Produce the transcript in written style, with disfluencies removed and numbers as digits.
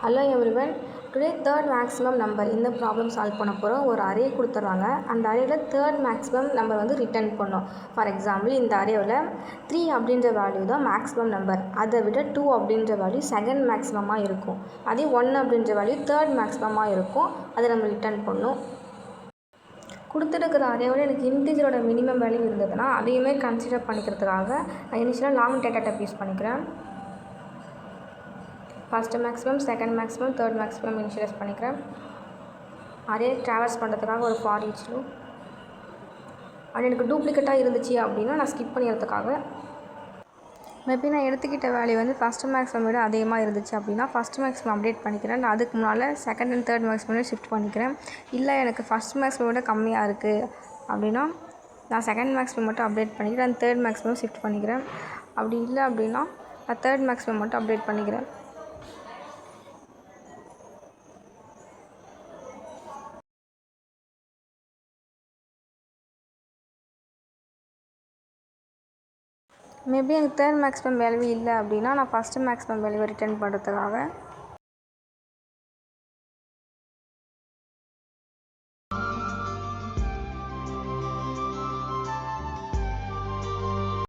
Hello everyone, today third maximum number இந்த problem solve பண்ண போகிறோம். ஒரு அரே கொடுத்துட்றாங்க. அந்த அரேயில் தேர்ட் மேக்ஸிமம் நம்பர் வந்து ரிட்டர்ன் பண்ணோம். ஃபார் எக்ஸாம்பிள் இந்த அரேவில் 3 அப்படின்ற வேல்யூ தான் மேக்ஸிமம் நம்பர். அதை விட 2 அப்படின்ற வேல்யூ செகண்ட் மேக்ஸிமமாக இருக்கும். அதே 1 அப்படின்ற வேல்யூ தேர்ட் மேக்ஸிமமாக இருக்கும். அதை நம்ம ரிட்டர்ன் பண்ணோம். கொடுத்துருக்கிற அரேவில் எனக்கு இன்டிஜரோட மினிமம் வேல்யூ இருந்ததுன்னா அதையுமே கன்சிடர் பண்ணிக்கிறதுக்காக நான் இனிஷியலாக லாங் டேட்டா டைப் யூஸ் பண்ணிக்கிறேன். First maximum, second maximum, third maximum initialise பண்ணிக்கிறேன். அரே ட்ராவல்ஸ் பண்ணுறதுக்காக ஒரு ஃபார் ஈச் லூப். அது எனக்கு டூப்ளிகேட்டாக இருந்துச்சு அப்படின்னா நான் ஸ்கிப் பண்ணிடுறதுக்காக மேபி நான் எடுத்துக்கிட்ட வேல்யூ வந்து ஃபஸ்ட்டு மேக்ஸிமம் விட அதிகமாக இருந்துச்சு அப்படின்னா ஃபஸ்ட் மேக்ஸிமம் அப்டேட் பண்ணிக்கிறேன். நான் அதுக்கு முன்னால் second and third maximum shift பண்ணிக்கிறேன். இல்லை எனக்கு ஃபஸ்ட் மேக்ஸிமம் விட கம்மியாக இருக்குது அப்படின்னா நான் செகண்ட் மேக்ஸிமம் மட்டும் அப்டேட் பண்ணிக்கிறேன். அந்த தேர்ட் மேக்ஸிமம் ஷிஃப்ட் பண்ணிக்கிறேன். அப்படி இல்லை அப்படின்னா நான் தேர்ட் மேக்ஸிமம் மட்டும் அப்டேட் பண்ணிக்கிறேன். மேபி எனக்கு தேர்ட் மேக்ஸிமம் வேல்யூ இல்லை அப்படின்னா நான் ஃபஸ்ட்டு மேக்ஸிமம் வேல்யூவை ரிட்டர்ன் பண்ணுறதுக்காக